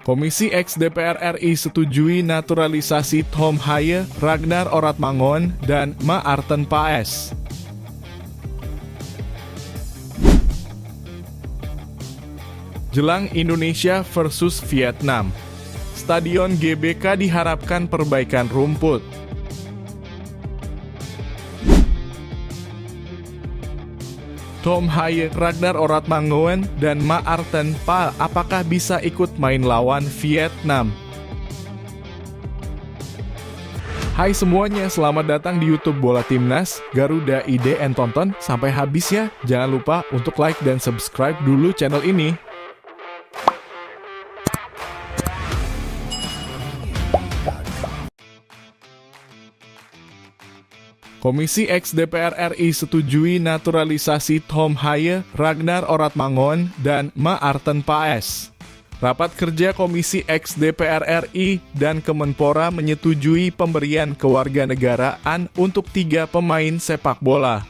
Komisi X DPR RI setujui naturalisasi Tom Haye, Ragnar Oratmangoen, dan Maarten Paes. Jelang Indonesia versus Vietnam, Stadion GBK diharapkan perbaikan rumput. Tom Haye, Ragnar Oratmangoen, dan Maarten Paes apakah bisa ikut main lawan Vietnam? Hai semuanya, selamat datang di YouTube Bola Timnas, Garuda ID and tonton sampai habis ya. Jangan lupa untuk like dan subscribe dulu channel ini. Komisi X DPR RI setujui naturalisasi Tom Haye, Ragnar Oratmangoen, dan Maarten Paes. Rapat kerja Komisi X DPR RI dan Kemenpora menyetujui pemberian kewarganegaraan untuk 3 pemain sepak bola.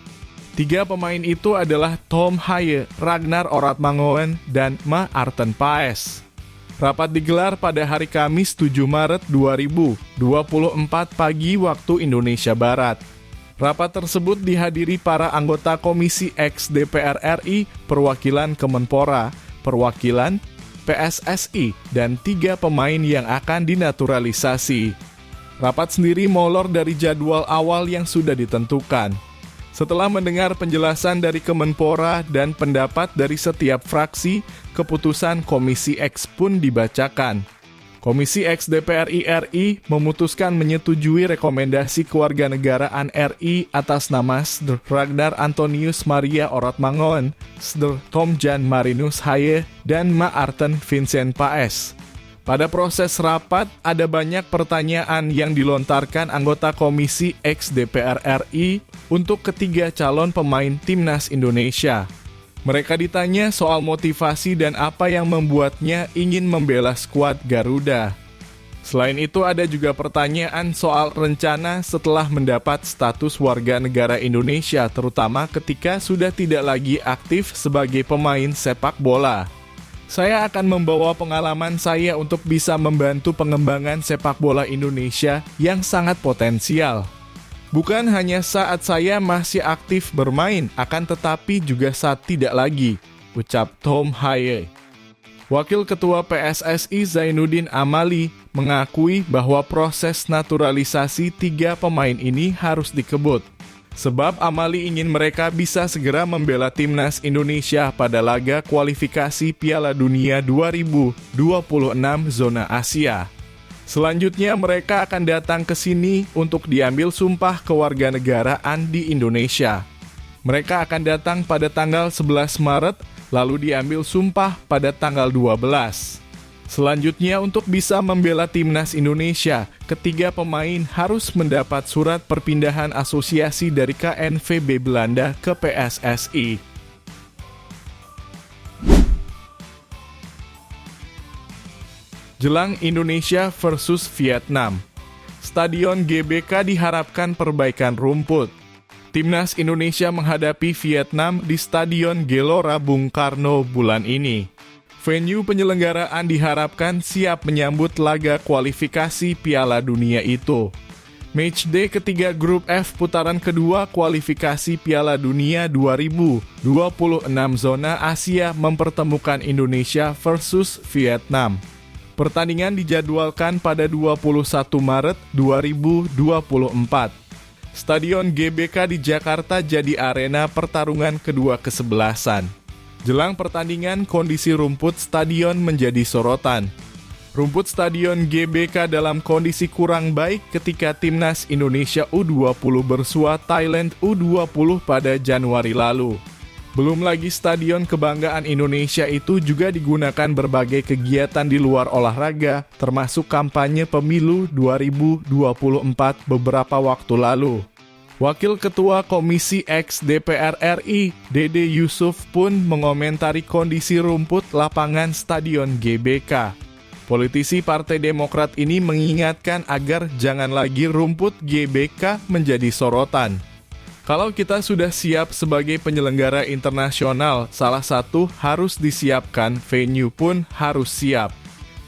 3 pemain itu adalah Tom Haye, Ragnar Oratmangoen, dan Maarten Paes. Rapat digelar pada hari Kamis 7 Maret 2024 pagi waktu Indonesia Barat. Rapat tersebut dihadiri para anggota Komisi X DPR RI, perwakilan Kemenpora, perwakilan PSSI, dan 3 pemain yang akan dinaturalisasi. Rapat sendiri molor dari jadwal awal yang sudah ditentukan. Setelah mendengar penjelasan dari Kemenpora dan pendapat dari setiap fraksi, keputusan Komisi X pun dibacakan. Komisi X DPR RI memutuskan menyetujui rekomendasi kewarganegaraan RI atas nama Sdr. Ragnar Antonius Maria Oratmangoen, Sdr. Tom Jan Marinus Haye, dan Maarten Vincent Paes. Pada proses rapat, ada banyak pertanyaan yang dilontarkan anggota Komisi X DPR RI untuk ketiga calon pemain Timnas Indonesia. Mereka ditanya soal motivasi dan apa yang membuatnya ingin membela skuad Garuda. Selain itu ada juga pertanyaan soal rencana setelah mendapat status warga negara Indonesia, terutama ketika sudah tidak lagi aktif sebagai pemain sepak bola. Saya akan membawa pengalaman saya untuk bisa membantu pengembangan sepak bola Indonesia yang sangat potensial. Bukan hanya saat saya masih aktif bermain, akan tetapi juga saat tidak lagi, ucap Tom Haye. Wakil Ketua PSSI Zainuddin Amali mengakui bahwa proses naturalisasi 3 pemain ini harus dikebut. Sebab Amali ingin mereka bisa segera membela Timnas Indonesia pada laga kualifikasi Piala Dunia 2026 zona Asia. Selanjutnya mereka akan datang ke sini untuk diambil sumpah kewarganegaraan di Indonesia. Mereka akan datang pada tanggal 11 Maret, lalu diambil sumpah pada tanggal 12. Selanjutnya untuk bisa membela Timnas Indonesia, ketiga pemain harus mendapat surat perpindahan asosiasi dari KNVB Belanda ke PSSI. Jelang Indonesia versus Vietnam, Stadion GBK diharapkan perbaikan rumput. Timnas Indonesia menghadapi Vietnam di Stadion Gelora Bung Karno bulan ini. Venue penyelenggaraan diharapkan siap menyambut laga kualifikasi Piala Dunia itu. Matchday ketiga Grup F putaran kedua kualifikasi Piala Dunia 2026 zona Asia mempertemukan Indonesia versus Vietnam. Pertandingan dijadwalkan pada 21 Maret 2024. Stadion GBK di Jakarta jadi arena pertarungan kedua kesebelasan. Jelang pertandingan, kondisi rumput stadion menjadi sorotan. Rumput Stadion GBK dalam kondisi kurang baik ketika Timnas Indonesia U20 bersua Thailand U20 pada Januari lalu. Belum lagi Stadion Kebanggaan Indonesia itu juga digunakan berbagai kegiatan di luar olahraga, termasuk kampanye pemilu 2024 beberapa waktu lalu. Wakil Ketua Komisi X DPR RI, Dede Yusuf pun mengomentari kondisi rumput lapangan Stadion GBK. Politisi Partai Demokrat ini mengingatkan agar jangan lagi rumput GBK menjadi sorotan. Kalau kita sudah siap sebagai penyelenggara internasional, salah satu harus disiapkan, venue pun harus siap.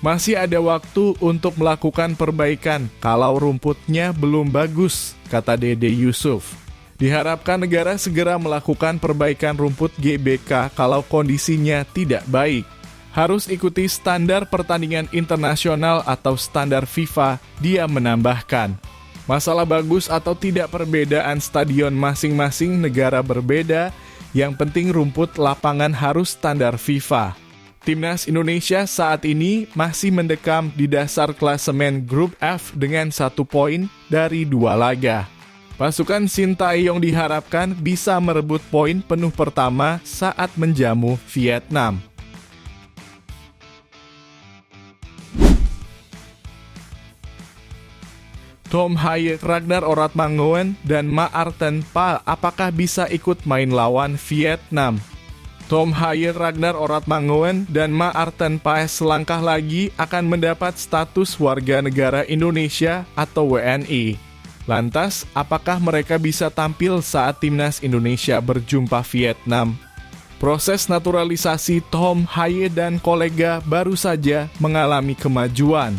Masih ada waktu untuk melakukan perbaikan kalau rumputnya belum bagus, kata Dede Yusuf. Diharapkan negara segera melakukan perbaikan rumput GBK kalau kondisinya tidak baik. Harus ikuti standar pertandingan internasional atau standar FIFA, dia menambahkan. Masalah bagus atau tidak perbedaan stadion masing-masing negara berbeda, yang penting rumput lapangan harus standar FIFA. Timnas Indonesia saat ini masih mendekam di dasar klasemen grup F dengan 1 poin dari 2 laga. Pasukan Sintayong diharapkan bisa merebut poin penuh pertama saat menjamu Vietnam. Tom Haye, Ragnar Oratmangoen, dan Maarten Paes apakah bisa ikut main lawan Vietnam? Tom Haye, Ragnar Oratmangoen, dan Maarten Paes selangkah lagi akan mendapat status warga negara Indonesia atau WNI. Lantas, apakah mereka bisa tampil saat timnas Indonesia berjumpa Vietnam? Proses naturalisasi Tom Haye dan kolega baru saja mengalami kemajuan.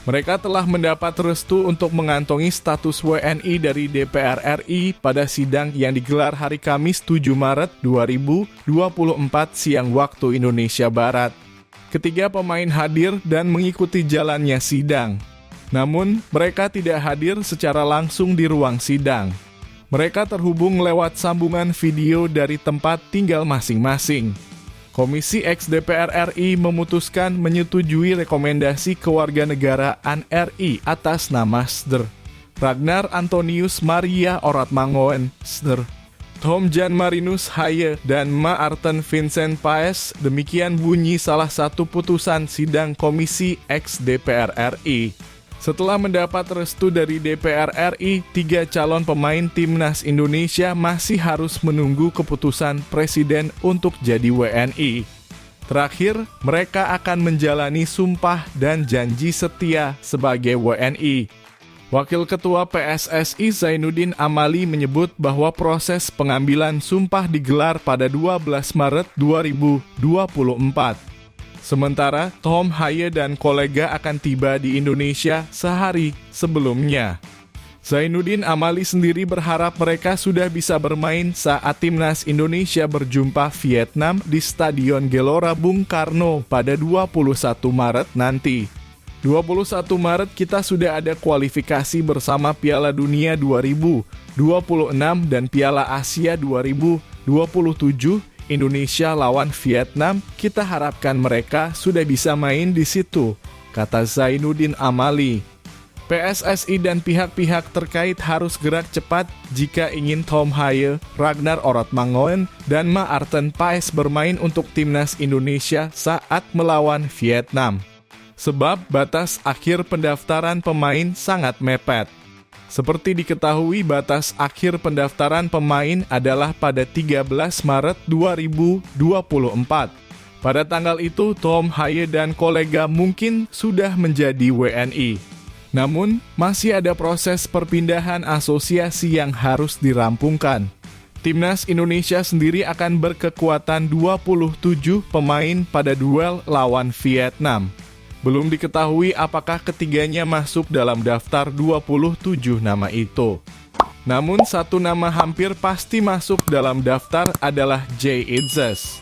Mereka telah mendapat restu untuk mengantongi status WNI dari DPR RI pada sidang yang digelar hari Kamis 7 Maret 2024 siang waktu Indonesia Barat. Ketiga pemain hadir dan mengikuti jalannya sidang. Namun, mereka tidak hadir secara langsung di ruang sidang. Mereka terhubung lewat sambungan video dari tempat tinggal masing-masing. Komisi X DPR RI memutuskan menyetujui rekomendasi kewarganegaraan RI atas nama Sdr. Ragnar Antonius Maria Oratmangoen, Sdr. Tom Jan Marinus Haye, dan Maarten Vincent Paes. Demikian bunyi salah satu putusan sidang Komisi X DPR RI. Setelah mendapat restu dari DPR RI, 3 calon pemain timnas Indonesia masih harus menunggu keputusan Presiden untuk jadi WNI. Terakhir, mereka akan menjalani sumpah dan janji setia sebagai WNI. Wakil Ketua PSSI Zainuddin Amali menyebut bahwa proses pengambilan sumpah digelar pada 12 Maret 2024. Sementara Tom Haye dan kolega akan tiba di Indonesia sehari sebelumnya. Zainuddin Amali sendiri berharap mereka sudah bisa bermain saat timnas Indonesia berjumpa Vietnam di Stadion Gelora Bung Karno pada 21 Maret nanti. 21 Maret kita sudah ada kualifikasi bersama Piala Dunia 2026 dan Piala Asia 2027. Indonesia lawan Vietnam, kita harapkan mereka sudah bisa main di situ, kata Zainuddin Amali. PSSI dan pihak-pihak terkait harus gerak cepat jika ingin Tom Haye, Ragnar Oratmangoen, dan Maarten Paes bermain untuk timnas Indonesia saat melawan Vietnam. Sebab batas akhir pendaftaran pemain sangat mepet. Seperti diketahui, batas akhir pendaftaran pemain adalah pada 13 Maret 2024. Pada tanggal itu, Tom Haye dan kolega mungkin sudah menjadi WNI. Namun, masih ada proses perpindahan asosiasi yang harus dirampungkan. Timnas Indonesia sendiri akan berkekuatan 27 pemain pada duel lawan Vietnam. Belum diketahui apakah ketiganya masuk dalam daftar 27 nama itu. Namun satu nama hampir pasti masuk dalam daftar adalah Jay Itzes.